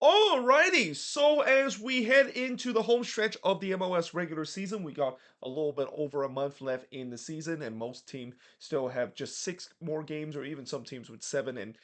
Alrighty, so as we head into the home stretch of the MLS regular season, we got a little bit over a month left in the season, and most teams still have just six more games, or even some teams with seven, and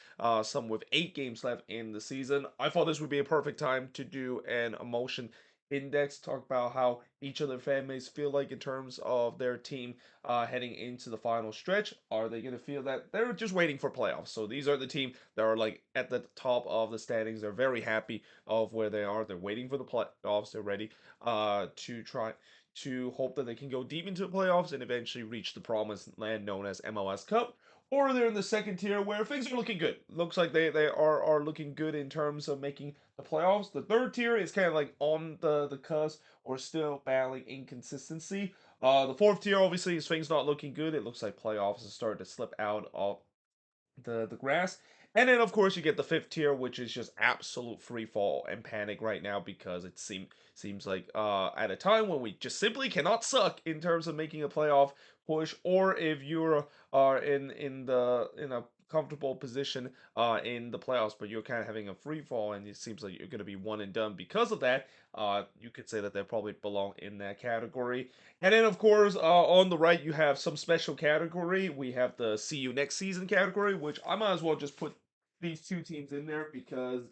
some with 8 games left in the season. I thought this would be a perfect time to do an emotion index, talk about how each of their fan bases feel like in terms of their team heading into the final stretch. Are they going to feel that they're just waiting for playoffs? So these are the team that are like at the top of the standings. They're very happy of where they are. They're waiting for the playoffs. They're ready to try to hope that they can go deep into the playoffs and eventually reach the promised land known as MLS Cup. Or they're in the second tier where things are looking good. Looks like they are looking good in terms of making the playoffs. The third tier is kind of like on the cusp or still battling inconsistency. The fourth tier, obviously, is things not looking good. It looks like playoffs are starting to slip out of the grass. And then of course you get the fifth tier, which is just absolute free fall and panic right now because it seems like at a time when we just simply cannot suck in terms of making a playoff push, or if you're in a comfortable position in the playoffs, but you're kind of having a free fall and it seems like you're going to be one and done because of that. You could say that they probably belong in that category. And then, of course, on the right, you have some special category. We have the see you next season category, which I might as well just put these two teams in there because,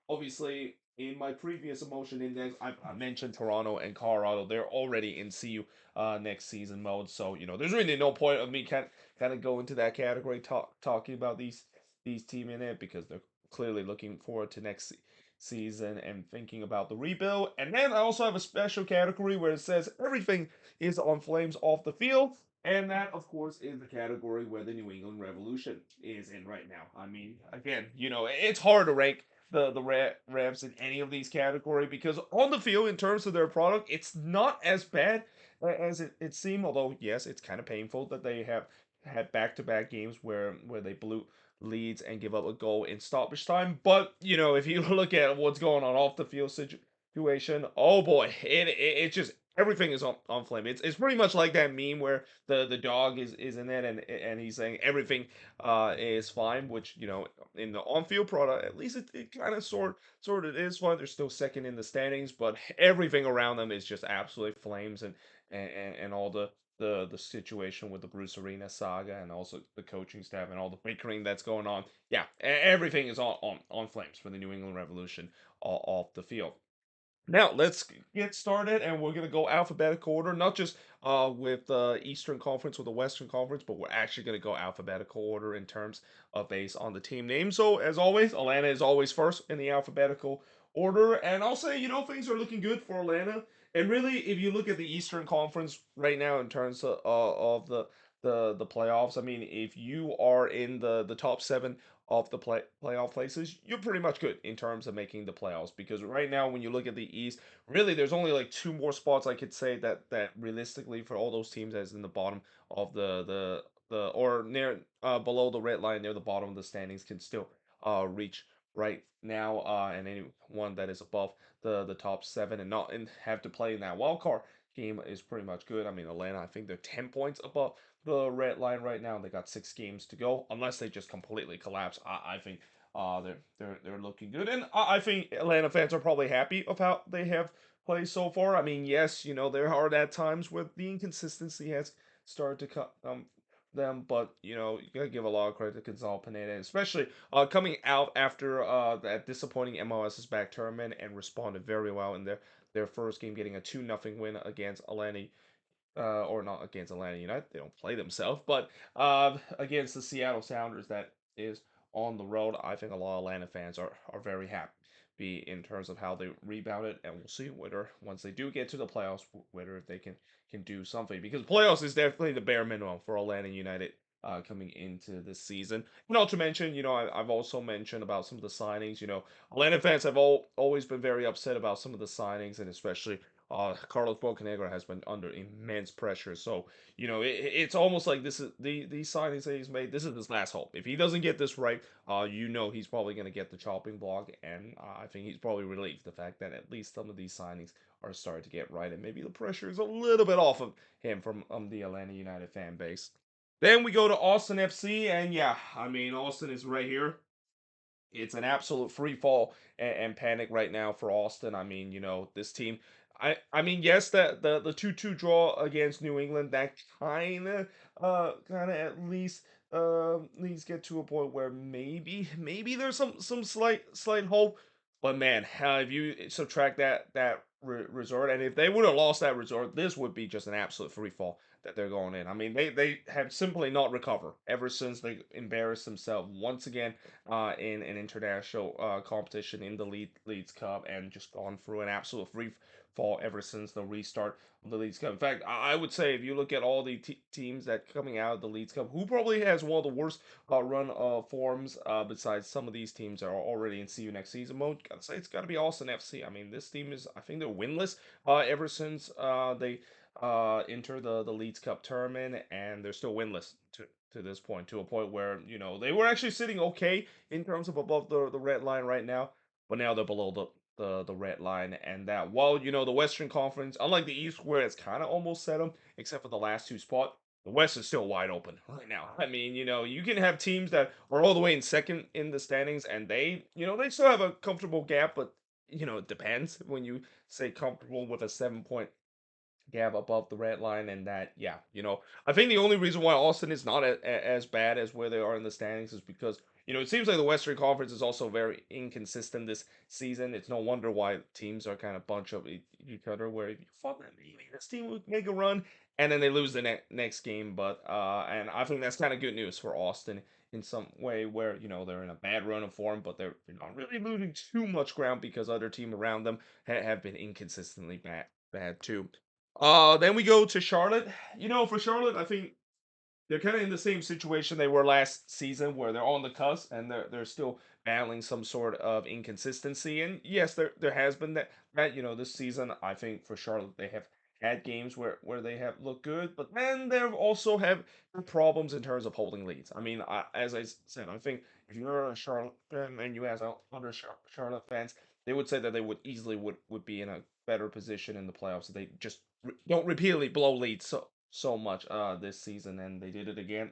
obviously, in my previous emotion index, I mentioned Toronto and Colorado. They're already in see you next season mode. So, there's really no point of me kind of go into that category talking about these team in it because they're clearly looking forward to next season and thinking about the rebuild. And then I also have a special category where it says everything is on flames off the field. And that, of course, is the category where the New England Revolution is in right now. I mean, again, it's hard to rank the Rams in any of these category because on the field, in terms of their product, it's not as bad as it seemed. Although, yes, it's kind of painful that they have had back-to-back games where they blew leads and give up a goal in stoppage time. But if you look at what's going on off the field situation, oh boy, it just everything is on flame. It's pretty much like that meme where the dog is in it and he's saying everything is fine, which in the on field product at least it kind of sort of is fine. They're still second in the standings, but everything around them is just absolutely flames and all the situation with the Bruce Arena saga and also the coaching staff and all the bickering that's going on. Yeah, everything is on flames for the New England Revolution off the field. Now let's get started, and we're gonna go alphabetical order, not just with the Eastern Conference or the Western Conference, but we're actually gonna go alphabetical order in terms of based on the team name. So as always, Atlanta is always first in the alphabetical order, and I'll say things are looking good for Atlanta. And really, if you look at the Eastern Conference right now in terms of the playoffs, I mean, if you are in the top seven of the playoff places, you're pretty much good in terms of making the playoffs. Because right now, when you look at the East, really, there's only like two more spots I could say that realistically for all those teams as in the bottom of the or near below the red line near the bottom of the standings can still reach right now, and anyone that is above the top seven and not and have to play in that wild card game is pretty much good. I mean, Atlanta, I think they're 10 points above the red line right now. They got 6 games to go. Unless they just completely collapse, I think they're looking good, and I think Atlanta fans are probably happy of how they have played so far. I mean, yes, there are at times where the inconsistency has started to cut them, but you gotta give a lot of credit to Gonzalo Pineda, especially coming out after that disappointing MLS's back tournament and responded very well in their first game, getting a 2-0 win against Atlanta or not against Atlanta United. They don't play themselves, but against the Seattle Sounders, that is on the road. I think a lot of Atlanta fans are very happy in terms of how they rebounded, and we'll see whether once they do get to the playoffs, whether they can do something because playoffs is definitely the bare minimum for Atlanta United. Coming into this season, not to mention, I've also mentioned about some of the signings. Atlanta fans have always been very upset about some of the signings, and especially Carlos Bocanegra has been under immense pressure. So, it's almost like this is these signings that he's made. This is his last hope. If he doesn't get this right, he's probably going to get the chopping block. And I think he's probably relieved the fact that at least some of these signings are starting to get right. And maybe the pressure is a little bit off of him from the Atlanta United fan base. Then we go to Austin FC. And yeah, I mean, Austin is right here. it's an absolute free fall and panic right now for Austin. I mean, this team. I mean, yes, the 2-2 draw against New England, that kind of at least get to a point where maybe there's some slight hope. But man, if you subtract that resort, and if they would have lost that resort, this would be just an absolute free fall that they're going in. I mean, they have simply not recovered ever since they embarrassed themselves once again in an international competition in the Leeds Cup, and just gone through an absolute free fall ever since the restart of the Leeds Cup. In fact, I would say if you look at all the teams that coming out of the Leeds Cup, who probably has one of the worst run of forms besides some of these teams are already in see you next season mode, gotta say it's got to be Austin FC. I mean, this team is, I think they're winless ever since they enter the Leeds Cup tournament, and they're still winless to this point, to a point where they were actually sitting okay in terms of above the red line right now, but now they're below the red line. And that, while the Western Conference, unlike the East where it's kind of almost set them except for the last two spot, the West is still wide open right now. I mean, you can have teams that are all the way in second in the standings, and they still have a comfortable gap, but it depends when you say comfortable with a 7 point gap above the red line. And that, yeah, I think the only reason why Austin is not as bad as where they are in the standings is because it seems like the Western Conference is also very inconsistent this season. It's no wonder why teams are kind of bunch up each other, where you thought that maybe this team would make a run, and then they lose the next game. But and I think that's kind of good news for Austin in some way, where they're in a bad run of form, but they're not really losing too much ground because other team around them have been inconsistently bad too. Then we go to Charlotte. For Charlotte, I think they're kind of in the same situation they were last season, where they're on the cusp and they're still battling some sort of inconsistency. And yes, there has been that this season. I think for Charlotte, they have had games where they have looked good, but then they've also have problems in terms of holding leads. I mean, as I said, I think if you're a Charlotte fan and you ask other Charlotte fans, they would say that they would easily would be in a better position in the playoffs if they just don't repeatedly blow leads so much this season. And they did it again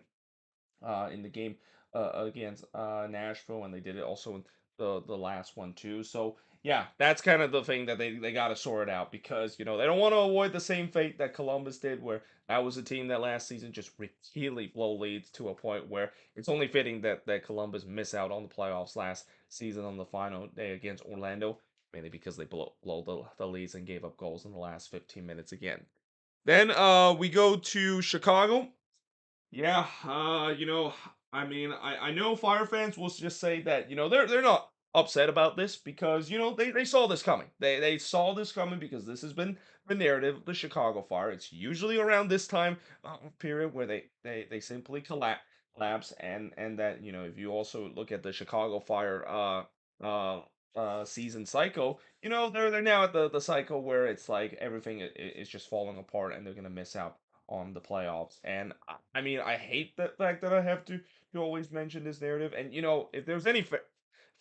in the game against Nashville, and they did it also in the last one too. So yeah, that's kind of the thing that they got to sort out, because they don't want to avoid the same fate that Columbus did, where that was a team that last season just repeatedly blow leads to a point where it's only fitting that Columbus miss out on the playoffs last season on the final day against Orlando, mainly because they blow the leads and gave up goals in the last 15 minutes again. Then we go to Chicago. Yeah, I mean, I know Fire fans will just say that they're not upset about this, because they saw this coming. They saw this coming, because this has been the narrative of the Chicago Fire. It's usually around this time period where they simply collapse. And that if you also look at the Chicago Fire uh season cycle, they're now at the cycle where it's like everything is just falling apart, and they're gonna miss out on the playoffs. And I mean, I hate the fact that I have to always mention this narrative. And if there's any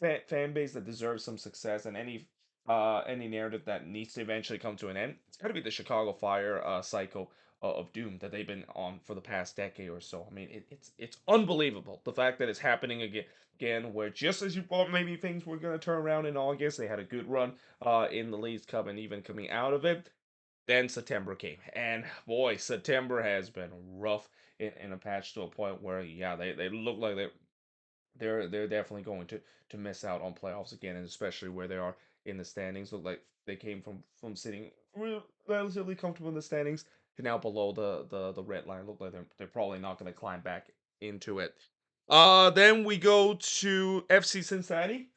fan base that deserves some success, and any narrative that needs to eventually come to an end, it's got to be the Chicago Fire cycle of doom that they've been on for the past decade or so. I mean, it's unbelievable the fact that it's happening again, where just as you thought maybe things were going to turn around in August, they had a good run in the Leagues Cup, and even coming out of it, then September came, and boy, September has been rough in a patch, to a point where, yeah, they look like they're definitely going to miss out on playoffs again, and especially where they are in the standings. Look like they came from sitting relatively comfortable in the standings to now below the red line. Look like they're probably not going to climb back into it. Then we go to FC Cincinnati.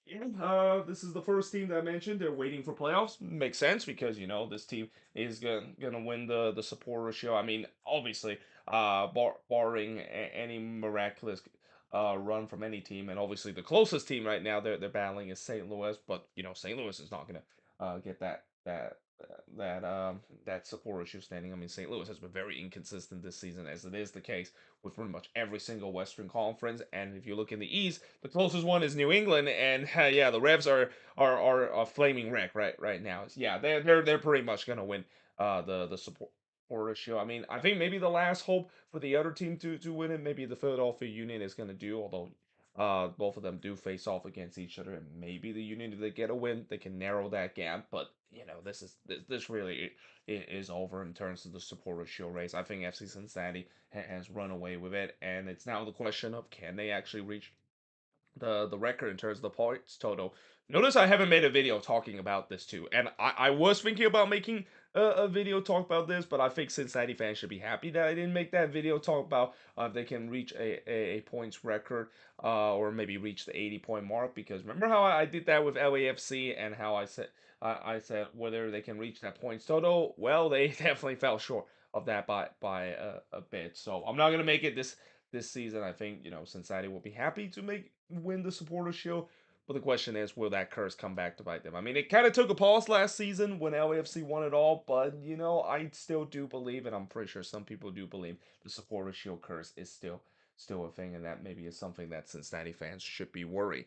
Yeah, this is the first team that I mentioned. They're waiting for playoffs. Makes sense, because this team is gonna win the supporter show. I mean, obviously, barring any miraculous run from any team, and obviously the closest team right now they're battling is St. Louis, but St. Louis is not gonna get that supporter shoe standing. I mean, St. Louis has been very inconsistent this season, as it is the case with pretty much every single Western Conference. And if you look in the East, the closest one is New England, and yeah, the Revs are a flaming wreck right now. Yeah, they're pretty much gonna win the supporter show. I mean, I think maybe the last hope for the other team to win it, maybe the Philadelphia Union is gonna do, although Both of them do face off against each other, and maybe the Union, if they get a win, they can narrow that gap. But this really is over in terms of the supporter shield race. I think FC Cincinnati has run away with it, and it's now the question of can they actually reach the record in terms of the points total. Notice I haven't made a video talking about this too, and I was thinking about making a video talk about this, but I think Cincinnati fans should be happy that I didn't make that video talk about if they can reach a points record, or maybe reach the 80-point mark. Because remember how I did that with LAFC and how I said whether they can reach that points total. Well, they definitely fell short of that by a bit. So I'm not gonna make it this season. I think Cincinnati will be happy to make win the Supporters Shield, but the question is, will that curse come back to bite them? I mean, it kind of took a pause last season when LAFC won it all, but I still do believe, and I'm pretty sure some people do believe, the Supporters Shield curse is still a thing, and that maybe is something that Cincinnati fans should be worried.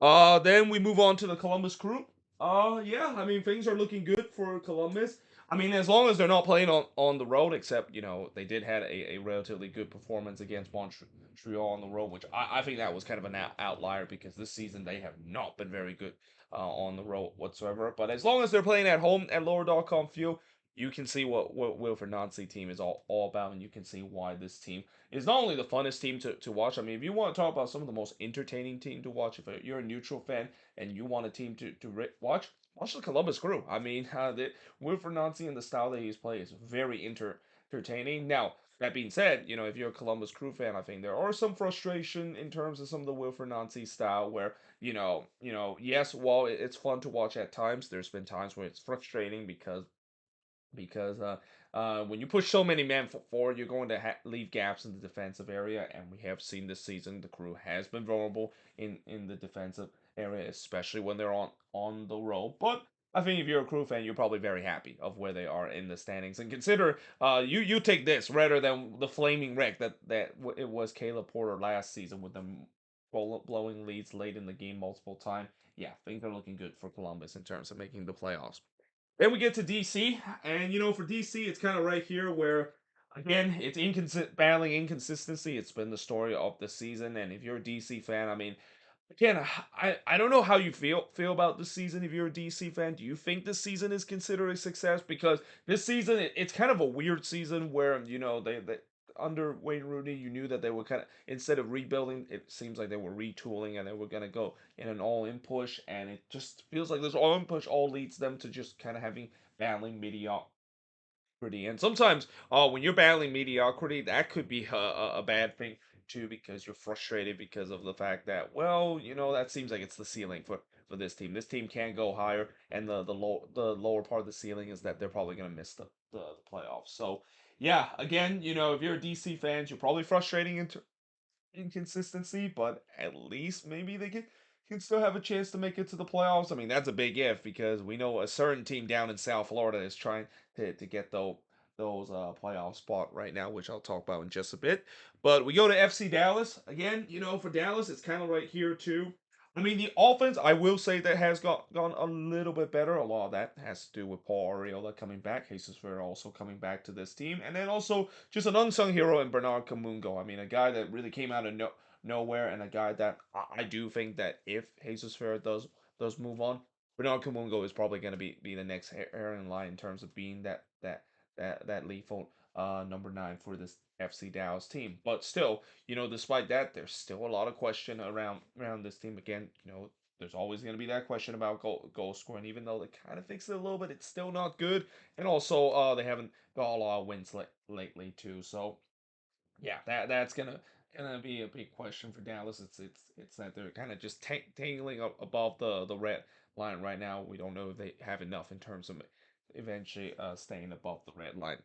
Then we move on to the Columbus Crew. Yeah, I mean things are looking good for Columbus. I mean, as long as they're not playing on the road, except they did had a relatively good performance against Montreal on the road, which I think that was kind of an outlier because this season they have not been very good on the road whatsoever. But as long as they're playing at home at Lower.com Field, you can see what Wilfred Nancy team is all about, and you can see why this team is not only the funnest team to watch. I mean, if you want to talk about some of the most entertaining team to watch, if you're a neutral fan and you want a team to watch the Columbus Crew. I mean, Wilfred Nancy and the style that he's playing is very entertaining. Now, that being said, if you're a Columbus Crew fan, I think there are some frustration in terms of some of the Wilfred Nancy style where, yes, while it's fun to watch at times, there's been times where it's frustrating because when you push so many men forward, you're going to leave gaps in the defensive area, and we have seen this season the Crew has been vulnerable in the defensive area, especially when they're on the road. But I think if you're a Crew fan, you're probably very happy of where they are in the standings, and consider you take this rather than the flaming wreck that it was Caleb Porter last season with them blowing leads late in the game multiple times. Yeah, things are looking good for Columbus in terms of making the playoffs. Then we get to DC, and for DC, it's kind of right here where, again, it's battling inconsistency. It's been the story of the season, and if you're a DC fan, I mean, again, I don't know how you feel about this season. If you're a DC fan, do you think this season is considered a success? Because this season, it's kind of a weird season where they under Wayne Rooney, you knew that they were kind of, instead of rebuilding, it seems like they were retooling and they were gonna go in an all-in push, and it just feels like this all-in push all leads them to just kind of having battling mediocrity. And sometimes, when you're battling mediocrity, that could be a bad thing too, because you're frustrated because of the fact that, well, that seems like it's the ceiling for this team. This team can't go higher, and the lower part of the ceiling is that they're probably gonna miss the playoffs. So yeah, again, if you're a DC fans, you're probably frustrating inconsistency, but at least maybe they can still have a chance to make it to the playoffs. I mean, that's a big if because we know a certain team down in South Florida is trying to get those playoff spot right now, which I'll talk about in just a bit. But we go to FC Dallas again. For Dallas, it's kind of right here too. I mean, the offense, I will say that has gone a little bit better. A lot of that has to do with Paul Arriola coming back, Jesus Ferreira also coming back to this team, and then also just an unsung hero in Bernard Kamungo. I mean, a guy that really came out of nowhere, and a guy that I do think that if Jesus Ferreira does move on, Bernard Kamungo is probably going to be the next hair in line in terms of being that lethal number 9 for this FC Dallas team. But still, despite that, there's still a lot of question around this team. Again, there's always going to be that question about goal scoring, even though they kind of fixed it a little bit. It's still not good, and also they haven't got a lot of wins lately too. So yeah, that's gonna be a big question for Dallas. It's that they're kind of just tangling up above the red line right now. We don't know if they have enough in terms of eventually staying above the red line.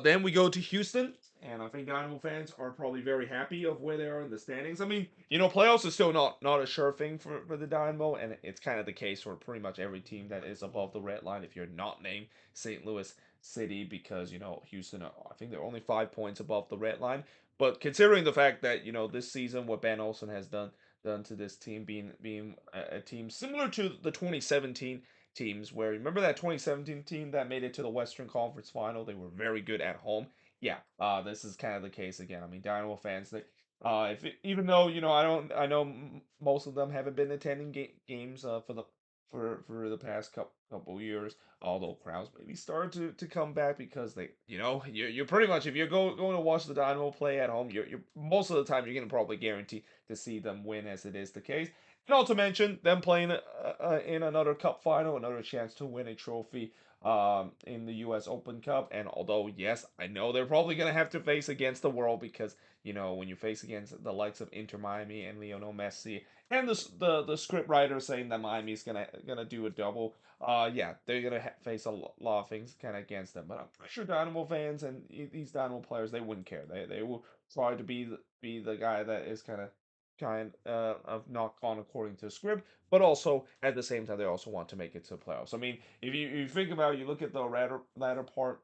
Then we go to Houston, and I think Dynamo fans are probably very happy of where they are in the standings. I mean, playoffs is still not a sure thing for the Dynamo, and it's kind of the case for pretty much every team that is above the red line. If you're not named St. Louis City, because Houston, I think they're only 5 points above the red line. But considering the fact that this season what Ben Olsen has done to this team, being a team similar to the 2017 teams where remember that 2017 team that made it to the Western Conference Final? They were very good at home. Yeah, this is kind of the case again. I mean, Dynamo fans Even though I know most of them haven't been attending games for the past couple years. Although crowds maybe start to come back because you're pretty much, if you're going to watch the Dynamo play at home, you're most of the time you're gonna probably guarantee to see them win, as it is the case. And not to mention them playing in another cup final, another chance to win a trophy in the U.S. Open Cup. And although yes, I know they're probably gonna have to face against the world, because when you face against the likes of Inter Miami and Lionel Messi, and the script writer saying that Miami's gonna do a double, yeah, they're gonna face a lot of things kind of against them. But I'm pretty sure Dynamo fans and these Dynamo players, they wouldn't care. They will try to be the guy that is kind of not gone according to script, but also at the same time they also want to make it to playoffs. I mean, if you think about it, you look at the latter part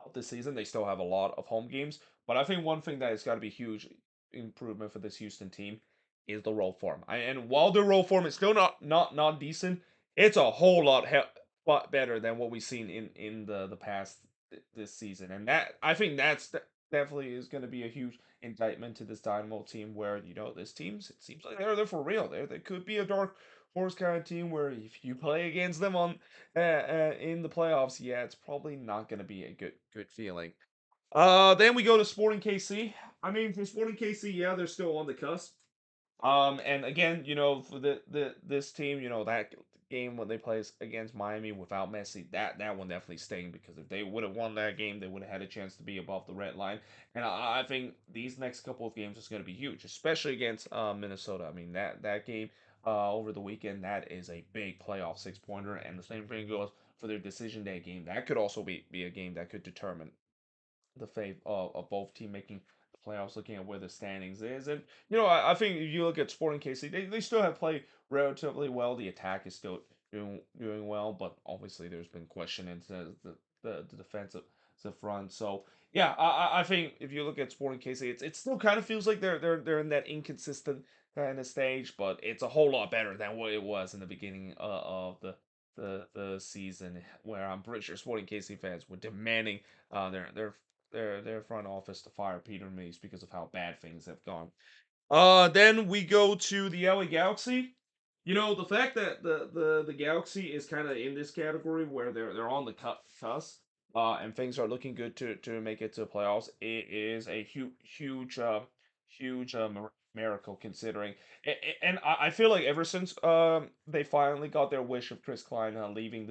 of the season. They still have a lot of home games, but I think one thing that has got to be huge improvement for this Houston team is the roll form. And while the roll form is still not decent, it's a whole lot better than what we've seen in the past this season. And that, I think, definitely is going to be a huge indictment to this Dynamo team, where this teams, it seems like they're for real. They could be a dark horse kind of team where if you play against them on in the playoffs, yeah, it's probably not going to be a good feeling. Then we go to Sporting KC. I mean, for Sporting KC, yeah, they're still on the cusp. And again, for this team, that game when they play against Miami without Messi, that one definitely sting, because if they would have won that game, they would have had a chance to be above the red line. And I think these next couple of games is going to be huge, especially against Minnesota. I mean, that game over the weekend, that is a big playoff 6 pointer, and the same thing goes for their decision day game. That could also be a game that could determine the fate of both team making the playoffs, looking at where the standings is. And I think if you look at Sporting KC, they still have played relatively well. The attack is still doing well, but obviously there's been question into the defensive front. So yeah, I think if you look at Sporting KC, it still kind of feels like they're in that inconsistent kind of stage, but it's a whole lot better than what it was in the beginning of the season, where I'm pretty sure Sporting KC fans were demanding their front office to fire Peter Mace because of how bad things have gone. Then we go to the LA Galaxy. The fact that the Galaxy is kind of in this category where they're on the cusp, and things are looking good to make it to playoffs. It is a huge miracle, considering. And I feel like ever since they finally got their wish of Chris Klein leaving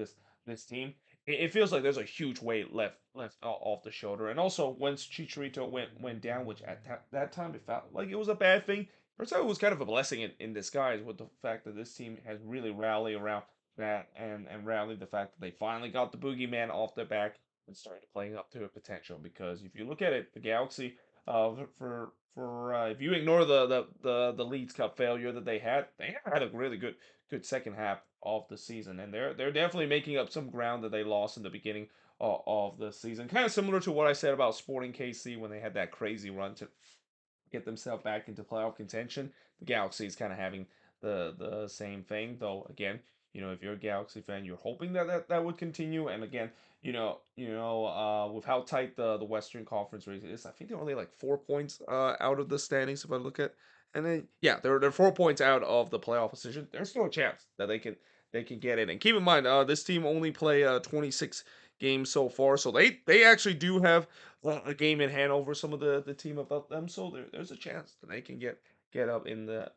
this team, it feels like there's a huge weight left off the shoulder. And also, once Chicharito went down, which at that time it felt like it was a bad thing, turns out it was kind of a blessing in disguise, with the fact that this team has really rallied around that, and rallied the fact that they finally got the boogeyman off their back and started playing up to a potential. Because if you look at it, the Galaxy, for if you ignore the Leeds Cup failure that they had a really good second half of the season, and they're definitely making up some ground that they lost in the beginning of the season. Kind of similar to what I said about Sporting KC when they had that crazy run to get themselves back into playoff contention. The Galaxy is kind of having the same thing, though. Again, if you're a Galaxy fan, you're hoping that would continue. And again, with how tight the Western Conference race is, I think they're only like 4 points out of the standings if I look at. And then yeah, they're 4 points out of the playoff position. There's still a chance that they can get in. And keep in mind, this team only play 26 games so far, so they actually do have a game in hand over some of the team above them. So there's a chance that they can get up in the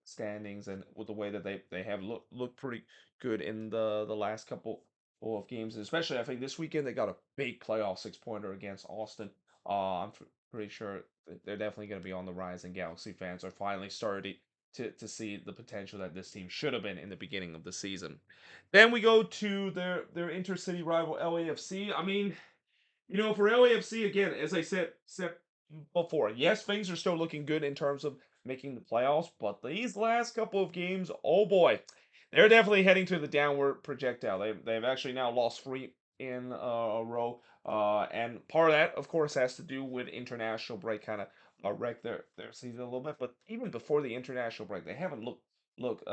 standings, and with the way that they have looked pretty good in the last couple of games, especially I think this weekend they got a big playoff 6 pointer against Austin. I'm pretty sure they're definitely going to be on the rise, and Galaxy fans are finally starting to see the potential that this team should have been in the beginning of the season. Then we go to their intercity rival LAFC. I mean, for LAFC, again, as I said before, yes, things are still looking good in terms of making the playoffs, but these last couple of games, oh boy, they're definitely heading to the downward projectile. They've actually now lost three in a row, and part of that, of course, has to do with international break, kind of wrecked their season a little bit. But even before the international break, they haven't looked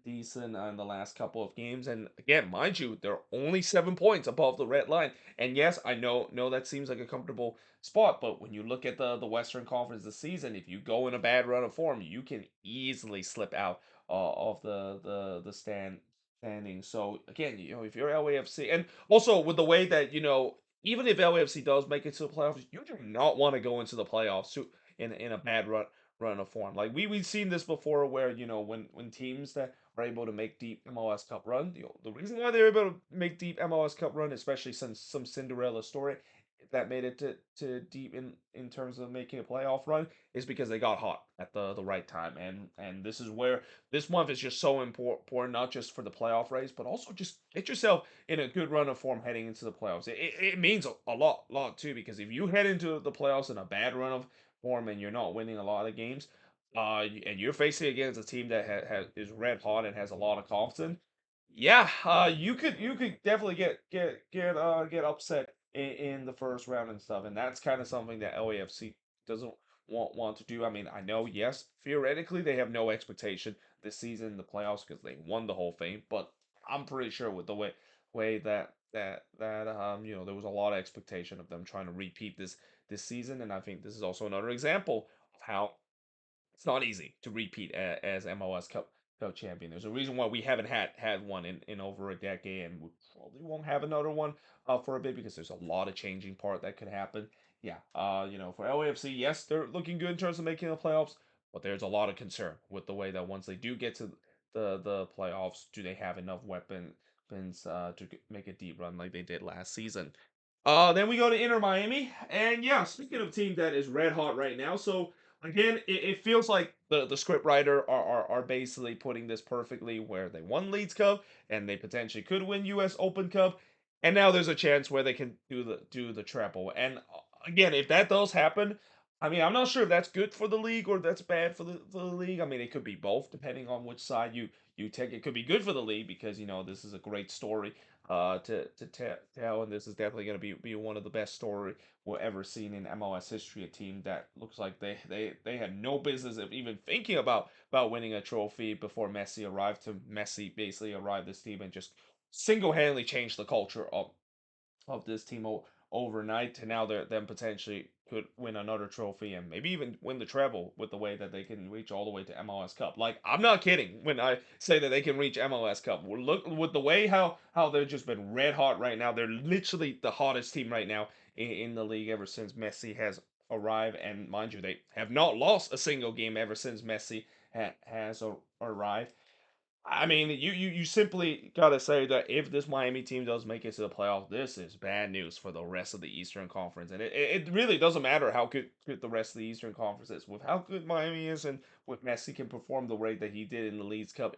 decent in the last couple of games. And again, mind you, they're only 7 points above the red line. And yes, I know that seems like a comfortable spot, but when you look at the Western Conference this season, if you go in a bad run of form, you can easily slip out of the standing. So again, if you're LAFC, and also with the way that even if LAFC does make it to the playoffs, you do not want to go into the playoffs in a bad run of form. Like we've seen this before, where when teams that are able to make deep MLS Cup run, the reason why they're able to make deep MLS Cup run, especially since some Cinderella story that made it to deep in terms of making a playoff run, is because they got hot at the right time. And this is where this month is just so important, not just for the playoff race, but also just get yourself in a good run of form heading into the playoffs. It means a lot too, because if you head into the playoffs in a bad run of form and you're not winning a lot of games, and you're facing against a team that is red hot and has a lot of confidence, yeah, you could definitely get upset in the first round and stuff, and that's kind of something that LAFC doesn't want to do. I mean, I know, yes, theoretically they have no expectation this season in the playoffs because they won the whole thing, but I'm pretty sure with the way that there was a lot of expectation of them trying to repeat this season, and I think this is also another example of how it's not easy to repeat as MLS Cup champion. There's a reason why we haven't had one in over a decade, and we probably won't have another one for a bit because there's a lot of changing part that could happen. Yeah, for LAFC, yes, they're looking good in terms of making the playoffs, but there's a lot of concern with the way that once they do get to the playoffs, do they have enough weapons to make a deep run like they did last season? Then we go to Inter Miami, and yeah, speaking of a team that is red hot right now, so again, it feels like the script writer are basically putting this perfectly, where they won Leeds Cup and they potentially could win U.S. Open Cup, and now there's a chance where they can do the treble. And again, if that does happen, I mean, I'm not sure if that's good for the league or that's bad for the league. I mean, it could be both depending on which side you take. It could be good for the league because this is a great story to tell, and this is definitely going to be one of the best story we'll ever seen in MLS history. A team that looks like they had no business of even thinking about winning a trophy before Messi arrived. To Messi basically arrived this team and just single-handedly changed the culture of this team overnight, to now they're them potentially could win another trophy and maybe even win the treble with the way that they can reach all the way to MLS Cup. Like, I'm not kidding when I say that they can reach MLS Cup. Look with the way how they've just been red hot right now. They're literally the hottest team right now in the league ever since Messi has arrived. And mind you, they have not lost a single game ever since Messi has arrived. I mean, you simply gotta say that if this Miami team does make it to the playoffs, this is bad news for the rest of the Eastern Conference, and it really doesn't matter how good the rest of the Eastern Conference is, with how good Miami is, and with Messi can perform the way that he did in the Leagues Cup,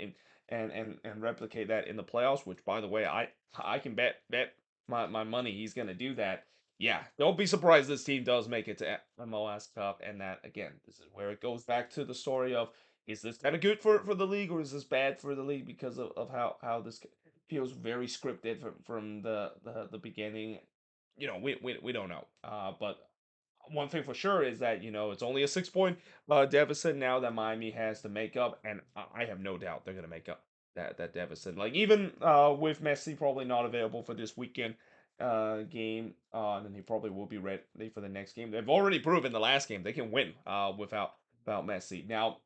and replicate that in the playoffs. Which, by the way, I can bet my money he's gonna do that. Yeah, don't be surprised this team does make it to MLS Cup, and that again, this is where it goes back to the story of, is this kind of good for the league, or is this bad for the league because of how this feels very scripted from the beginning? We don't know. But one thing for sure is that it's only a 6 point deficit now that Miami has to make up, and I have no doubt they're gonna make up that deficit. Like, even with Messi probably not available for this weekend game, then he probably will be ready for the next game. They've already proven the last game they can win without Messi. Now,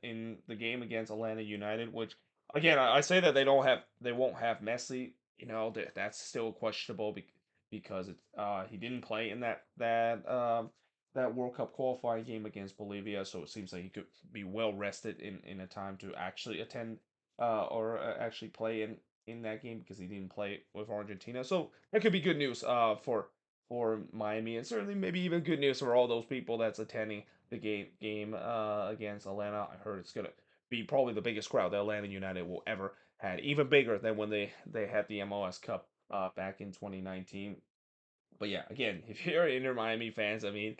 in the game against Atlanta United, which again I say that they won't have Messi. That's still questionable because he didn't play in that World Cup qualifying game against Bolivia, so it seems like he could be well rested in a time to actually attend or actually play in that game, because he didn't play with Argentina. So that could be good news for Miami, and certainly maybe even good news for all those people that's attending the game against Atlanta. I heard it's gonna be probably the biggest crowd that Atlanta United will ever had, even bigger than when they had the MLS Cup back in 2019. But yeah, again, if you're Inter Miami fans, I mean,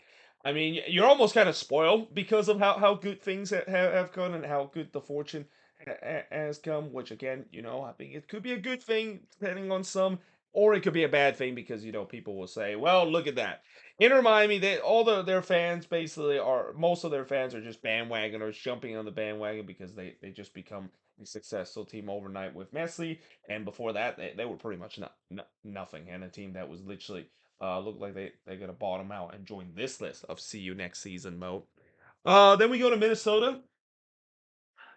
you're almost kind of spoiled because of how good things have gone and how good the fortune has come. Which again, I think it could be a good thing depending on some, or it could be a bad thing because people will say, "Well, look at that." Inter Miami, they all their fans basically are most of their fans are just bandwagoners jumping on the bandwagon because they just become a successful team overnight with Messi, and before that they were pretty much nothing, and a team that was literally looked like they're gonna bottom out and join this list of see you next season mode. Then we go to Minnesota.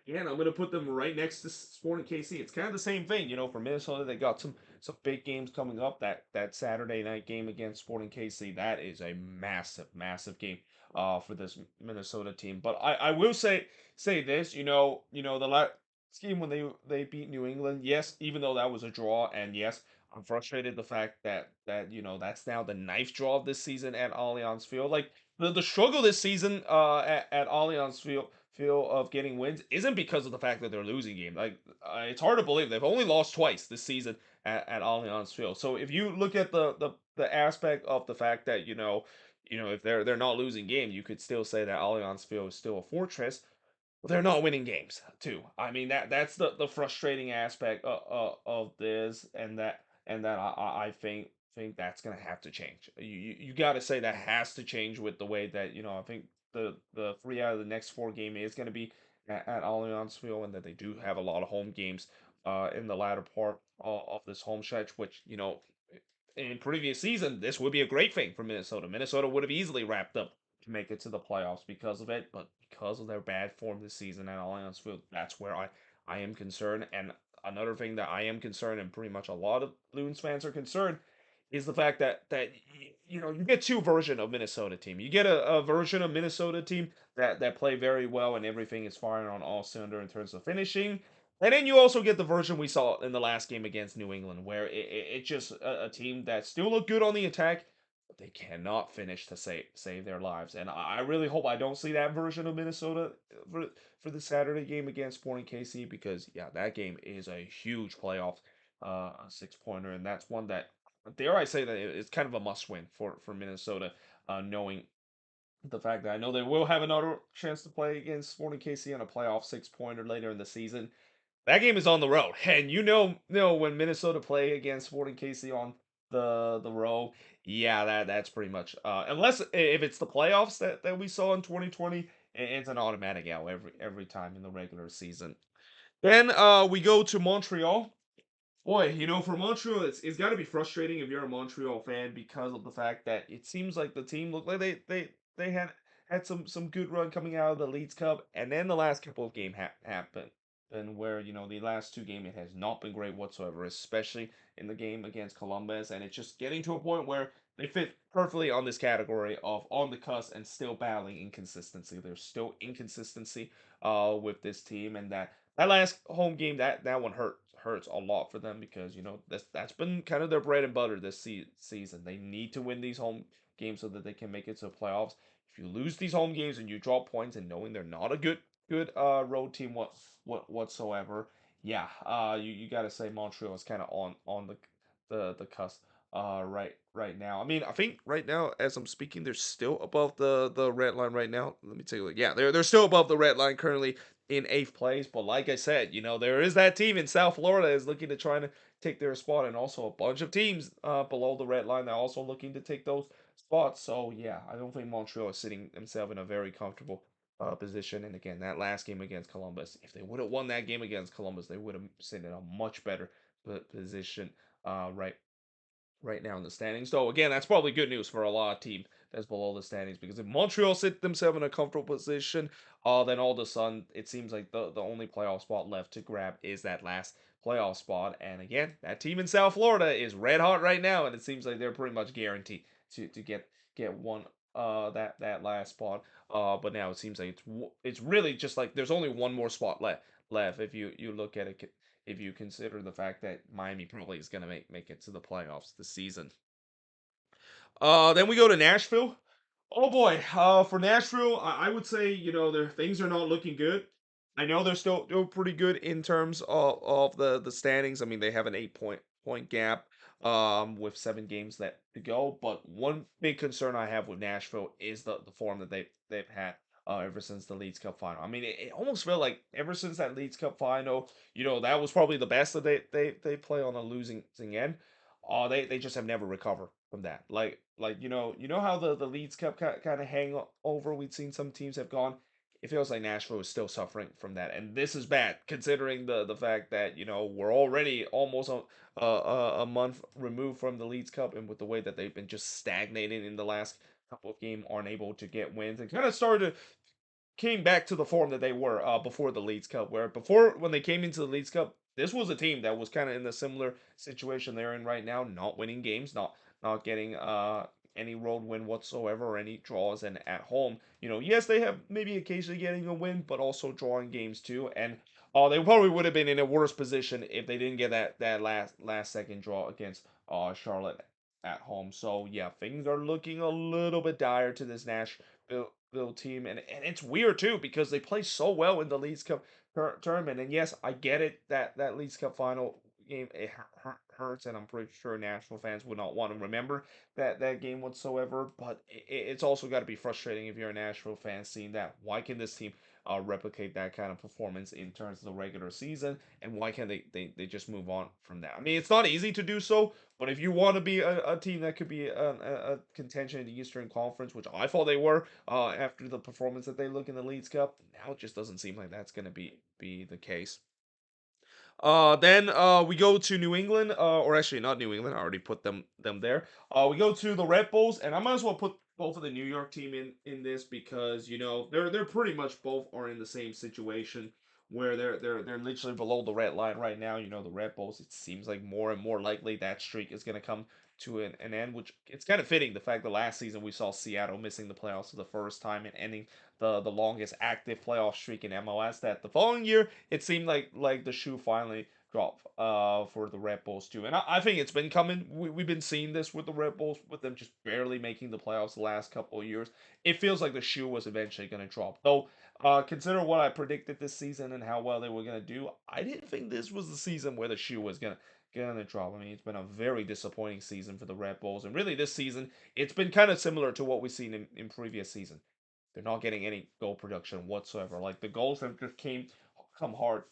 Yeah, and I'm gonna put them right next to Sporting KC. It's kind of the same thing, for Minnesota. They got some big games coming up. That Saturday night game against Sporting KC, that is a massive game for this Minnesota team. But I will say this, the last game when they beat New England, yes, even though that was a draw, and yes, I'm frustrated the fact that that's now the ninth draw of this season at Allianz Field. Like the struggle this season at Allianz Field of getting wins isn't because of the fact that they're losing games. Like it's hard to believe they've only lost twice this season at Allianz Field. So if you look at the aspect of the fact that if they're not losing games, you could still say that Allianz Field is still a fortress. Well, they're not winning games too. I mean that's the frustrating aspect of this, and that I think that's gonna have to change. You got to say that has to change with the way that I think the 3 out of the next 4 game is gonna be at Allianz Field, and that they do have a lot of home games in the latter part of this home stretch, which in previous season, this would be a great thing for Minnesota. Minnesota would have easily wrapped up to make it to the playoffs because of it, but because of their bad form this season at Allianz Field, that's where I am concerned. And another thing that I am concerned, and pretty much a lot of Loons fans are concerned, is the fact that you get two version of Minnesota team. You get a version of Minnesota team that play very well and everything is firing on all cylinder in terms of finishing, and then you also get the version we saw in the last game against New England, where it's just a team that still look good on the attack, but they cannot finish to save their lives. And I really hope I don't see that version of Minnesota for the Saturday game against Sporting KC, because yeah, that game is a huge playoff 6 pointer, and that's one that dare I say that it's kind of a must win for Minnesota, knowing the fact that I know they will have another chance to play against Sporting KC on a playoff 6 pointer later in the season. That game is on the road, and when Minnesota play against Sporting KC on the road, yeah, that's pretty much unless if it's the playoffs that we saw in 2020, it's an automatic out every time in the regular season. Then we go to Montreal. Boy, for Montreal, it's got to be frustrating if you're a Montreal fan because of the fact that it seems like the team looked like they had some good run coming out of the Leeds Cup, and then the last couple of games happened, and where the last 2 games it has not been great whatsoever, especially in the game against Columbus, and it's just getting to a point where they fit perfectly on this category of on the cusp and still battling inconsistency. There's still inconsistency with this team, and that last home game, that one hurts a lot for them because that's been kind of their bread and butter this season. They need to win these home games so that they can make it to the playoffs. If you lose these home games and you drop points and knowing they're not a good road team whatsoever, yeah, you got to say Montreal is kind of on the cusp right now. I mean, I think right now as I'm speaking, they're still above the red line right now. Let me take a look. Yeah, they're still above the red line currently in eighth place. But like I said, there is that team in South Florida is looking to try to take their spot, and also a bunch of teams below the red line that are also looking to take those spots. So yeah, I don't think Montreal is sitting themselves in a very comfortable position. And again, that last game against Columbus, if they would have won that game against Columbus, they would have sit in a much better position right now in the standings. So again, that's probably good news for a lot of teams that's below the standings, because if Montreal sit themselves in a comfortable position, then all of a sudden it seems like the only playoff spot left to grab is that last playoff spot. And again, that team in South Florida is red hot right now, and it seems like they're pretty much guaranteed to get one that last spot. But now it seems like it's really just like there's only one more spot left if you look at it, if you consider the fact that Miami probably is going to make it to the playoffs this season. Then we go to Nashville. Oh boy, for Nashville, I would say their things are not looking good. I know they're still pretty good in terms of the standings. I mean, they have an 8 point gap with 7 games left to go. But one big concern I have with Nashville is the form that they've had ever since the Leeds Cup final. I mean, it almost felt like ever since that Leeds Cup final, that was probably the best that they play on a losing end. they just have never recovered from that. You know how the Leeds Cup kind of hang over. We've seen some teams have gone. It feels like Nashville is still suffering from that, and this is bad considering the fact that we're already almost a month removed from the Leeds Cup, and with the way that they've been just stagnating in the last couple of games, aren't able to get wins, and kind of started came back to the form that they were before the Leeds Cup. Where before, when they came into the Leeds Cup, this was a team that was kind of in a similar situation they're in right now, not winning games, not getting any road win whatsoever or any draws, and at home, yes, they have maybe occasionally getting a win, but also drawing games too, and they probably would have been in a worse position if they didn't get that last second draw against Charlotte at home. So yeah, things are looking a little bit dire to this Nashville team, and it's weird too because they play so well in the Leagues Cup tournament. And yes, I get it that Leagues Cup final game it hurts, and I'm pretty sure Nashville fans would not want to remember that game whatsoever. But it's also got to be frustrating if you're a Nashville fan seeing that. Why can this team replicate that kind of performance in terms of the regular season, and why can't they just move on from that? I mean, it's not easy to do so, but if you want to be a team that could be a contention in the Eastern Conference, which I thought they were after the performance that they look in the Leagues Cup, now it just doesn't seem like that's going to be the case. Then we go to New England, or actually not New England. I already put them there. We go to the Red Bulls, and I might as well put both of the New York team in this because they're pretty much both are in the same situation where they're literally below the red line right now. The Red Bulls. It seems like more and more likely that streak is gonna come to an end, which it's kind of fitting. The fact that last season we saw Seattle missing the playoffs for the first time and ending the longest active playoff streak in MLS. That the following year it seemed like the shoe finally dropped for the Red Bulls too. And I think it's been coming. We've been seeing this with the Red Bulls, with them just barely making the playoffs the last couple of years. It feels like the shoe was eventually going to drop. Though, consider what I predicted this season and how well they were going to do. I didn't think this was the season where the shoe was gonna drop. I mean, it's been a very disappointing season for the Red Bulls, and really this season it's been kind of similar to what we've seen in previous season. They're not getting any goal production whatsoever. Like the goals have just come hard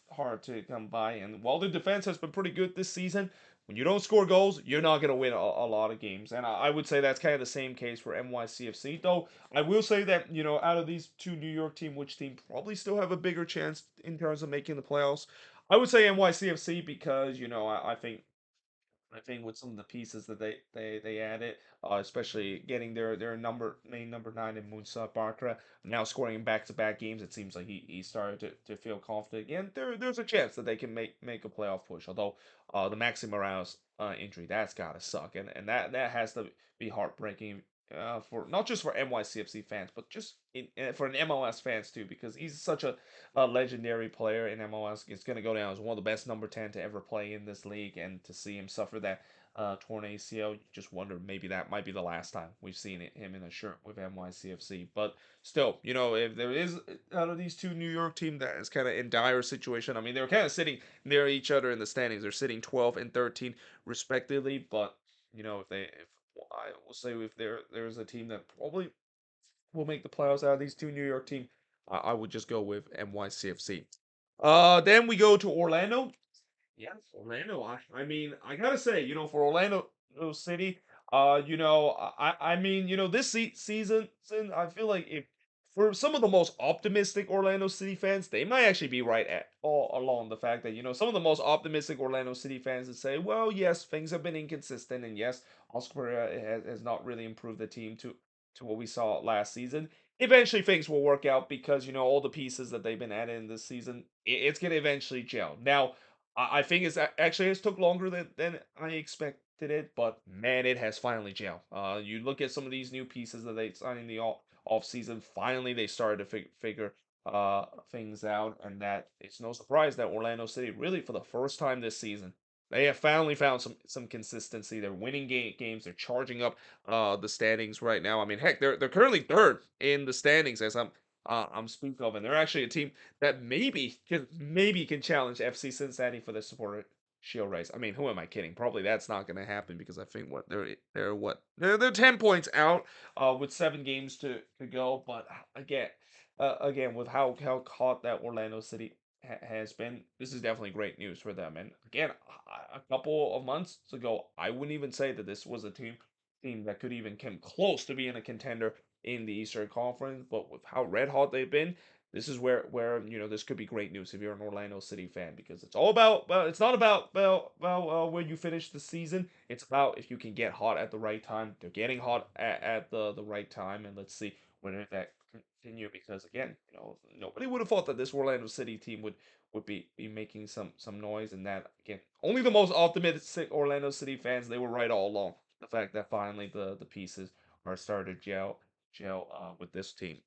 to come by. And while the defense has been pretty good this season, when you don't score goals, you're not gonna win a lot of games. And I would say that's kind of the same case for NYCFC. Though I will say that out of these two New York team, which team probably still have a bigger chance in terms of making the playoffs? I would say NYCFC because I think with some of the pieces that they added, especially getting their main number nine in Musa Barkra, now scoring in back-to-back games, it seems like he started to feel confident again. There's a chance that they can make a playoff push. Although the Maxi Morales injury, that's gotta suck, and that has to be heartbreaking. For not just for NYCFC fans, but just for an MLS fans too, because he's such a legendary player in MLS. Is going to go down as one of the best number 10 to ever play in this league. And to see him suffer that torn ACL, you just wonder maybe that might be the last time we've seen him in a shirt with NYCFC. But still, if there is out of these two New York team that is kind of in dire situation, I mean, they're kind of sitting near each other in the standings. They're sitting 12 and 13 respectively. But, if I will say if there's a team that probably will make the playoffs out of these two New York teams, I would just go with NYCFC. Then we go to Orlando. Yes, Orlando. I mean, I gotta say, for Orlando City, I mean, this season, I feel like if for some of the most optimistic Orlando City fans, they might actually be right at all along the fact that some of the most optimistic Orlando City fans would say, well, yes, things have been inconsistent, and yes, Oscar Pereira has not really improved the team to what we saw last season. Eventually, things will work out because all the pieces that they've been adding this season, it's gonna eventually gel. Now I think actually has took longer than I expected it, but man, it has finally gelled. You look at some of these new pieces that they signed in the off season. Finally, they started to figure things out, and that it's no surprise that Orlando City really for the first time this season they have finally found some consistency. They're winning games. They're charging up the standings right now. I mean, heck, they're currently third in the standings as I'm speaking of, and they're actually a team that maybe can challenge FC Cincinnati for the supporter shield race. I mean, who am I kidding? Probably that's not going to happen because I think they're 10 points out with 7 games to go. But again, with how hot that Orlando City has been, this is definitely great news for them. And again, a couple of months ago, I wouldn't even say that this was a team that could even come close to being a contender in the Eastern Conference. But with how red hot they've been, this is where this could be great news if you're an Orlando City fan, because it's all about, well, it's not about where you finish the season. It's about if you can get hot at the right time. They're getting hot at the right time, and let's see whether that continue, because again, nobody would have thought that this Orlando City team would be making some noise, and that again, only the most optimistic Orlando City fans, they were right all along. The fact that finally the pieces are starting to gel with this team.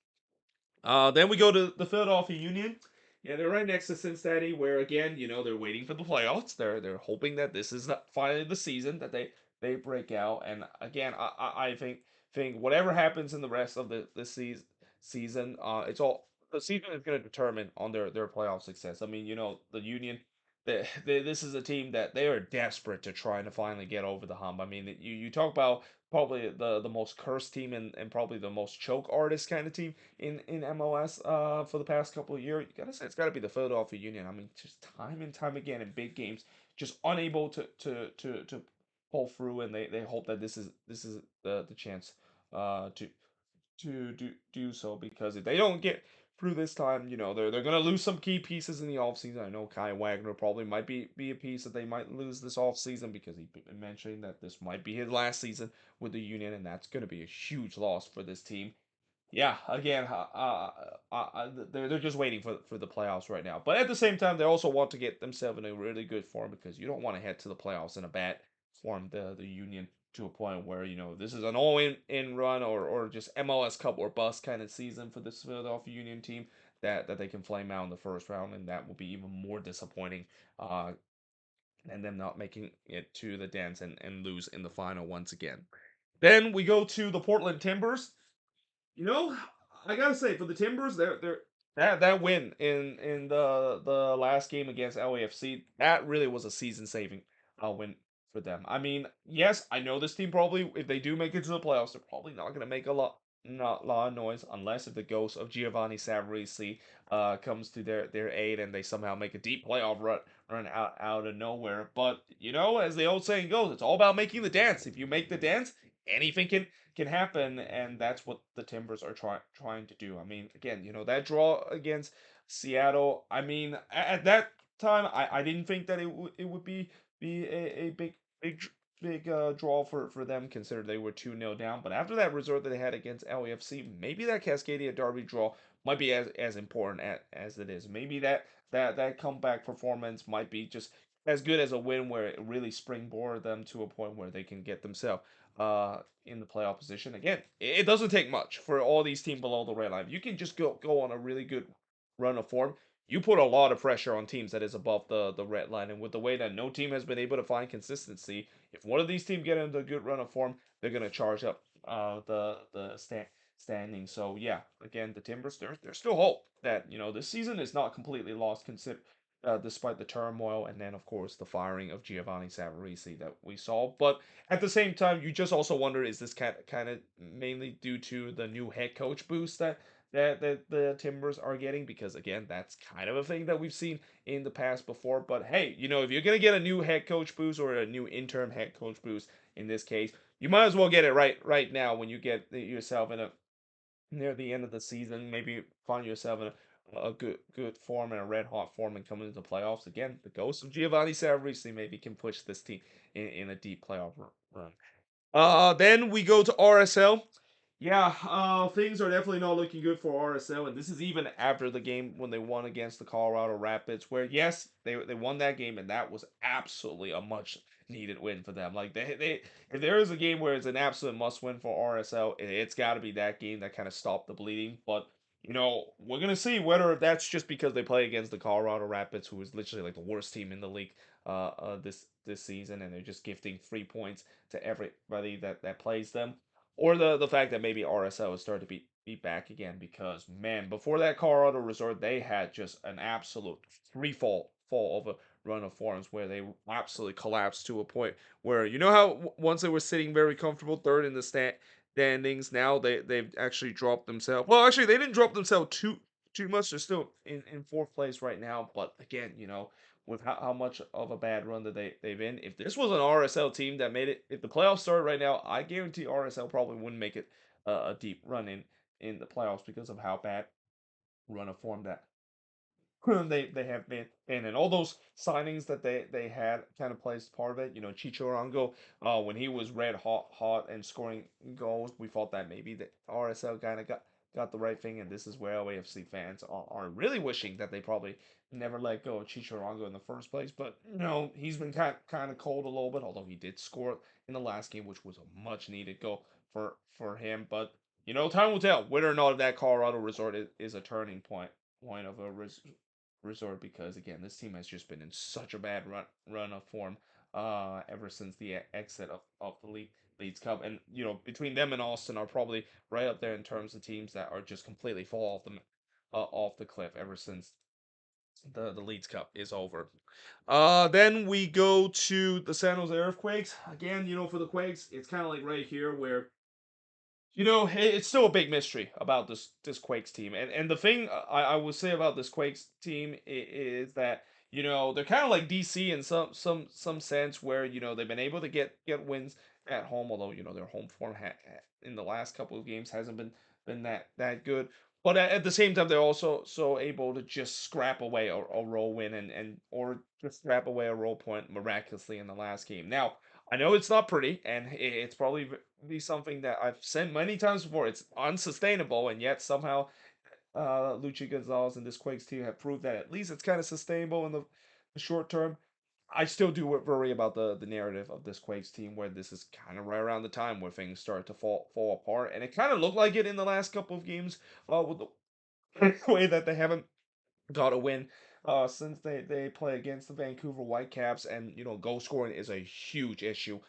Then we go to the Philadelphia Union. Yeah, they're right next to Cincinnati, where again, they're waiting for the playoffs. They're hoping that this is finally the season that they break out. And again, I think whatever happens in the rest of the season, it's all the season is going to determine on their playoff success. I mean, the Union. This is a team that they are desperate to try and finally get over the hump. I mean, you talk about probably the most cursed team and probably the most choke artist kind of team in MLS for the past couple of years. You gotta say it's gotta be the Philadelphia Union. I mean, just time and time again in big games, just unable to pull through, and they hope that this is the chance to do so, because if they don't get through this time, they're gonna lose some key pieces in the offseason. I know Kai Wagner probably might be a piece that they might lose this offseason, because he's been mentioning that this might be his last season with the Union, and that's gonna be a huge loss for this team. Yeah, again, they're just waiting for the playoffs right now. But at the same time, they also want to get themselves in a really good form, because you don't want to head to the playoffs in a bad form. The Union, to a point where this is an all in run, or just MLS Cup or bust kind of season for this Philadelphia Union team, that they can flame out in the first round, and that will be even more disappointing. Uh, and them not making it to the dance, and lose in the final once again. Then we go to the Portland Timbers. You know, I gotta say, for the Timbers, that win in the last game against LAFC, that really was a season saving win for them. I mean, yes, I know this team probably, if they do make it to the playoffs, they're probably not gonna make a lot of noise, unless if the ghost of Giovanni Savarese comes to their aid, and they somehow make a deep playoff run out of nowhere. But as the old saying goes, it's all about making the dance. If you make the dance, anything can happen, and that's what the Timbers are trying to do. I mean, again, that draw against Seattle. I mean, at that time, I didn't think that it would be a big draw for them, considering they were 2-0 down. But after that result that they had against LAFC, maybe that Cascadia Derby draw might be as important as it is. Maybe that comeback performance might be just as good as a win, where it really springboard them to a point where they can get themselves in the playoff position. Again, it doesn't take much for all these teams below the red line. You can just go on a really good run of form. You put a lot of pressure on teams that is above the red line, and with the way that no team has been able to find consistency, if one of these teams get into a good run of form, they're gonna charge up the standing. So yeah, again, the Timbers, there's still hope that this season is not completely lost. Despite the turmoil, and then of course the firing of Giovanni Savarese that we saw. But at the same time, you just also wonder, is this kind of mainly due to the new head coach boost that the Timbers are getting? Because again, that's kind of a thing that we've seen in the past before. But hey, if you're gonna get a new head coach boost, or a new interim head coach boost in this case, you might as well get it right now, when you get yourself in a near the end of the season. Maybe find yourself in a good form, and a red hot form, and come into the playoffs again. The ghost of Giovanni Savarese maybe can push this team in a deep playoff run. Then we go to RSL. Yeah, things are definitely not looking good for RSL, and this is even after the game when they won against the Colorado Rapids, where yes, they won that game, and that was absolutely a much needed win for them. Like they if there is a game where it's an absolute must win for RSL, it's got to be that game that kind of stopped the bleeding. But we're gonna see whether that's just because they play against the Colorado Rapids, who is literally like the worst team in the league, this season, and they're just gifting 3 points to everybody that plays them, or the fact that maybe RSL is starting to be back again, because man, before that Colorado resort, they had just an absolute fall of a run of forms, where they absolutely collapsed to a point where how once they were sitting very comfortable third in the standings, now they've actually dropped themselves. Well, actually, they didn't drop themselves too much. They're still in fourth place right now, but again, with how much of a bad run that they've in. If this was an RSL team that made it, if the playoffs started right now, I guarantee RSL probably wouldn't make it a deep run in the playoffs because of how bad run of form that they have been and all those signings that they had kind of plays part of it. Chichorango, when he was red hot and scoring goals, we thought that maybe the RSL kind of got the right thing, and this is where LAFC fans are really wishing that they probably never let go of Chichorango in the first place. But he's been kind of cold a little bit, although he did score in the last game, which was a much needed goal for him. But time will tell whether or not that Colorado resort is a turning point of a resort because again, this team has just been in such a bad run of form ever since the exit of the Leeds Cup, and between them and Austin are probably right up there in terms of teams that are just completely fall off the cliff ever since the Leeds Cup is over. Then we go to the San Jose Earthquakes again. For the Quakes, it's kind of like right here where it's still a big mystery about this Quakes team, and the thing I would say about this Quakes team is that they're kind of like DC in some sense where they've been able to get wins at home, although their home form in the last couple of games hasn't been that good. But at the same time, they're also so able to just scrap away a roll win and or just scrap away a roll point miraculously in the last game. Now I know it's not pretty, and it's probably be something that I've said many times before. It's unsustainable, and yet somehow Luchi Gonzalez and this Quakes team have proved that at least it's kind of sustainable in the short term. I still do worry about the narrative of this Quakes team, where this is kind of right around the time where things start to fall apart, and it kind of looked like it in the last couple of games with the way that they haven't got to win since they play against the Vancouver Whitecaps, and goal scoring is a huge issue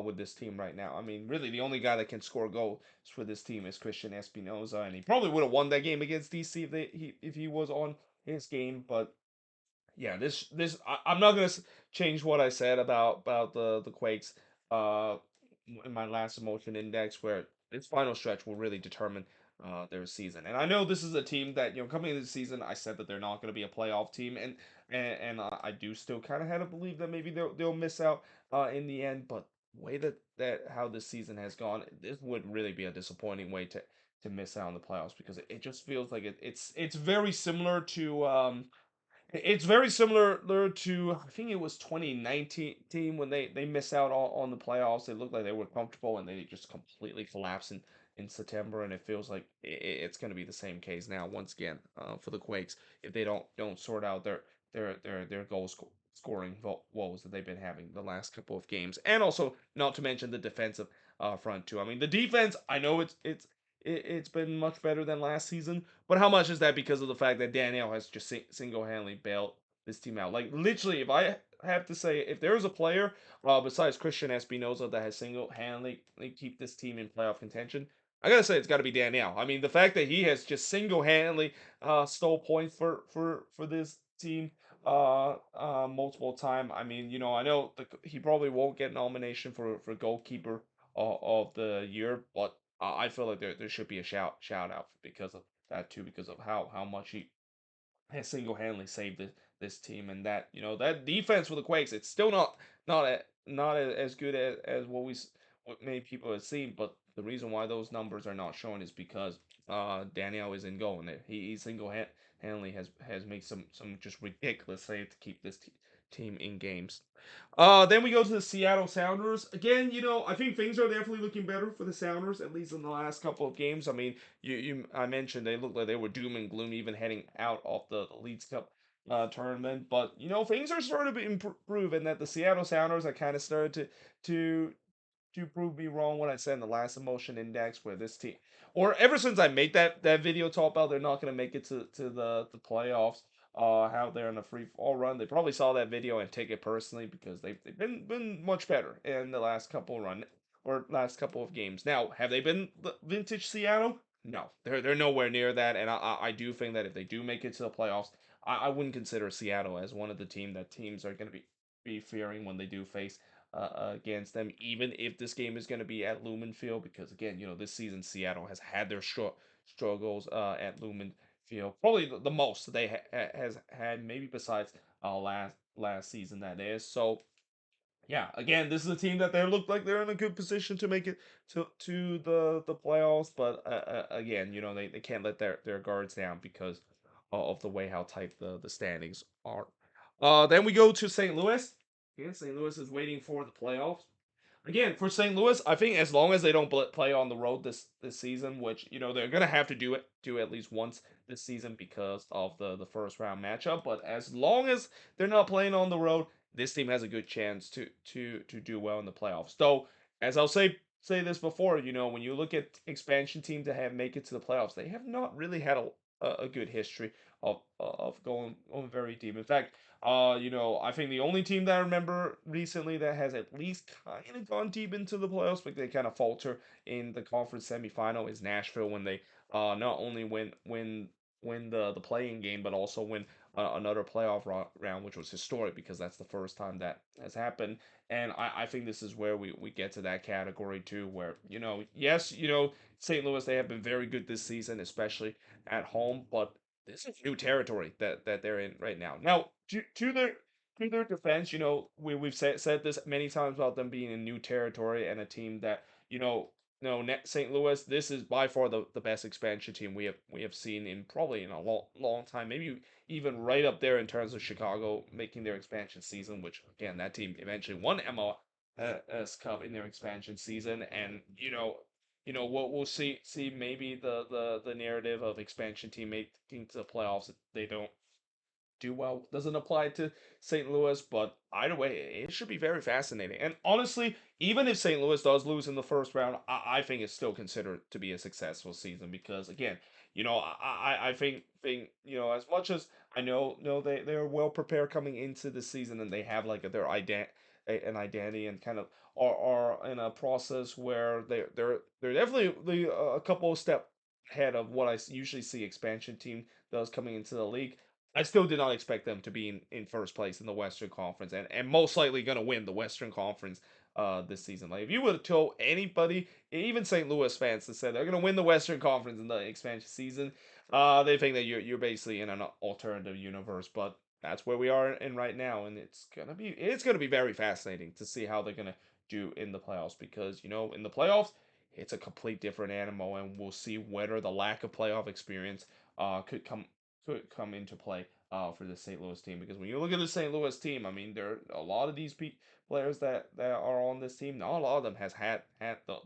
with this team right now. I mean, really, the only guy that can score goals for this team is Christian Espinoza, and he probably would have won that game against DC if he was on his game, but yeah, I'm not gonna change what I said about the Quakes uh in my last emotion index, where this final stretch will really determine their season. And I know this is a team that coming into the season I said that they're not going to be a playoff team, and I do still kind of have to believe that maybe they'll miss out in the end. But the way that how this season has gone, this would really be a disappointing way to miss out on the playoffs because it just feels like it's very similar to it's very similar to I think it was 2019 when they missed out on the playoffs. It looked like they were comfortable and they just completely collapsed in September. And it feels like it's going to be the same case now once again for the Quakes if they don't sort out their scoring woes that they've been having the last couple of games, and also not to mention the defensive front too. I mean, the defense, I know it's been much better than last season, but how much is that because of the fact that Danielle has just single-handedly bailed this team out? Like literally, if I have to say, if there is a player besides Christian Espinoza that has single-handedly keep this team in playoff contention, I gotta say it's got to be Danielle. I mean, the fact that he has just single-handedly stole points for this team multiple time. I mean, I know he probably won't get nomination for goalkeeper of the year, but I feel like there should be a shout out because of that too, because of how much he has single handedly saved this team, and that that defense for the Quakes, it's still not as good as what many people have seen, but the reason why those numbers are not shown is because Daniel is in goal, and he single handedly has made some just ridiculous save to keep this team in games. Then we go to the Seattle Sounders. Again, I think things are definitely looking better for the Sounders, at least in the last couple of games. I mean, I mentioned they looked like they were doom and gloom even heading out of the Leeds Cup tournament. But, things are starting to improve, and that the Seattle Sounders are kind of started to to prove me wrong when I said in the last emotion index where this team, or ever since I made that video talk about they're not going to make it to the playoffs, how they're in a free fall run. They probably saw that video and take it personally because they've been much better in the last couple run or last couple of games. Now, have they been the vintage Seattle? No, they're nowhere near that, and I do think that if they do make it to the playoffs, I wouldn't consider Seattle as one of the teams are going to be fearing when they do face against them, even if this game is going to be at Lumen Field, because again, this season Seattle has had their struggles at Lumen feel probably the most they has had, maybe besides last season, that is. So yeah, again, this is a team that they look like they're in a good position to make it to the playoffs, but again, they can't let their guards down because of the way how tight the standings are. Then we go to St. Louis. Yeah, St. Louis is waiting for the playoffs. Again, for St. Louis, I think as long as they don't play on the road this season, which they're gonna have to do at least once this season because of the first round matchup. But as long as they're not playing on the road, this team has a good chance to do well in the playoffs. Though, as I'll say this before, when you look at expansion teams that have make it to the playoffs, they have not really had a good history of going very deep. In fact, I think the only team that I remember recently that has at least kind of gone deep into the playoffs, but they kind of falter in the conference semifinal is Nashville when they not only win the playing game, but also win another playoff round, which was historic because that's the first time that has happened. And I think this is where we get to that category too, where yes, St. Louis, they have been very good this season, especially at home, but this is new territory that they're in right now. Now, to their defense, we've said this many times about them being in new territory and a team that St. Louis. This is by far the best expansion team we have seen in probably in a long time, maybe even right up there in terms of Chicago making their expansion season. Which again, that team eventually won MLS Cup in their expansion season, and we'll see maybe the narrative of expansion team making to the playoffs. They don't do well doesn't apply to St. Louis, but either way, it should be very fascinating. And honestly, even if St. Louis does lose in the first round, I think it's still considered to be a successful season because again, I think as much as I know they're well prepared coming into the season and they have like an identity and kind of are in a process where they're definitely a couple of step ahead of what I usually see expansion team does coming into the league. I still did not expect them to be in first place in the Western Conference and most likely going to win the Western Conference this season. Like if you would have told anybody, even St. Louis fans, that said they're going to win the Western Conference in the expansion season, they think that you're basically in an alternative universe. But that's where we are in right now, and it's gonna be very fascinating to see how they're gonna do in the playoffs because in the playoffs it's a complete different animal, and we'll see whether the lack of playoff experience could come into play for the St. Louis team. Because when you look at the St. Louis team, I mean, there are a lot of these players that are on this team. Not a lot of them has had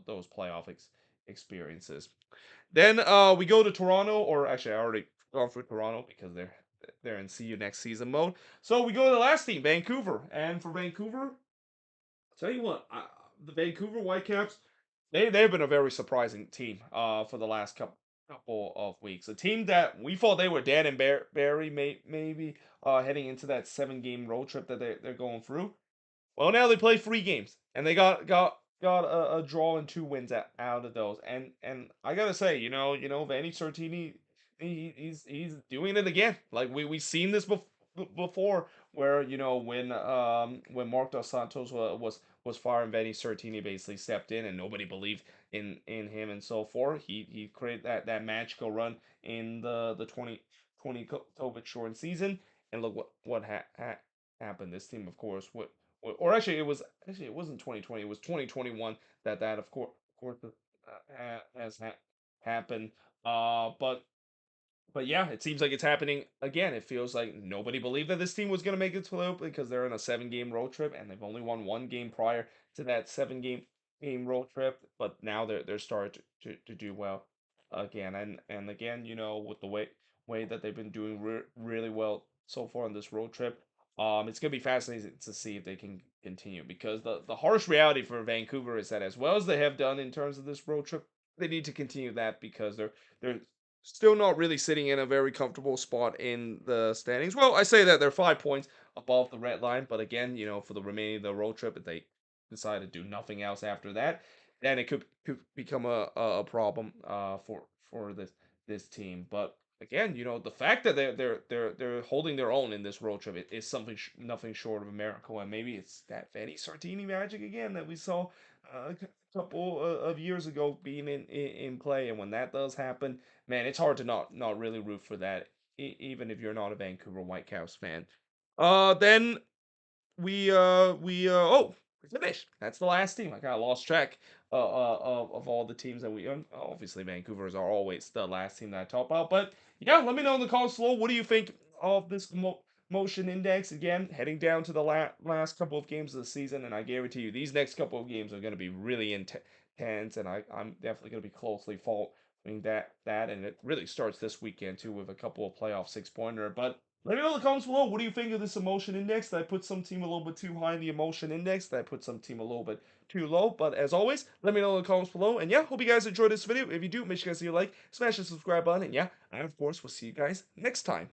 those playoff experiences. Then we go to Toronto, or actually, I already gone for Toronto because they're in see you next season mode. So we go to the last team, Vancouver, and for Vancouver, tell you what, the Vancouver Whitecaps, they've been a very surprising team for the last couple of weeks. A team that we thought they were dead and buried, maybe heading into that 7 game road trip that they're going through. Well, now they play 3 games, and they got a draw and 2 wins out of those. And I gotta say, Vanni Sartini, he's doing it again. Like we seen this before, where when Mark Dos Santos was fired, and Vanni Sartini basically stepped in, and nobody believed in him and so forth. He created that magical run in the 2020 COVID shortened season, and look what happened. This team, of course, or actually it wasn't 2020, it was 2021 that of course has happened. But yeah, it seems like it's happening again. It feels like nobody believed that this team was going to make it to the because they're in a 7 game road trip and they've only won 1 game prior to that 7 game road trip. But now they're starting to do well again, and again, with the way that they've been doing really well so far on this road trip. It's gonna be fascinating to see if they can continue because the harsh reality for Vancouver is that as well as they have done in terms of this road trip, they need to continue that because they're still not really sitting in a very comfortable spot in the standings. Well, I say that they're 5 points above the red line, but again, for the remaining of the road trip, if they decide to do nothing else after that, then it could become a problem for this team. But again, the fact that they're holding their own in this road trip is something nothing short of a miracle, and maybe it's that Fanny Sartini magic again that we saw a couple of years ago being in play, and when that does happen, man, it's hard to not really root for that, even if you're not a Vancouver Whitecaps fan. Then oh, we finished. That's the last team. I kind of lost track of all the teams that obviously Vancouver's are always the last team that I talk about. But yeah, let me know in the comments below. What do you think of this motion index? Again, heading down to the last couple of games of the season, and I guarantee you these next couple of games are going to be really intense, and I'm definitely going to be closely following that, and it really starts this weekend too with a couple of playoff 6-pointer. But let me know in the comments below. What do you think of this emotion index? Did I put some team a little bit too high in the emotion index? Did I put some team a little bit too low? But as always, let me know in the comments below. And yeah, hope you guys enjoyed this video. If you do, make sure you guys leave a like, smash the subscribe button. And yeah, I of course will see you guys next time.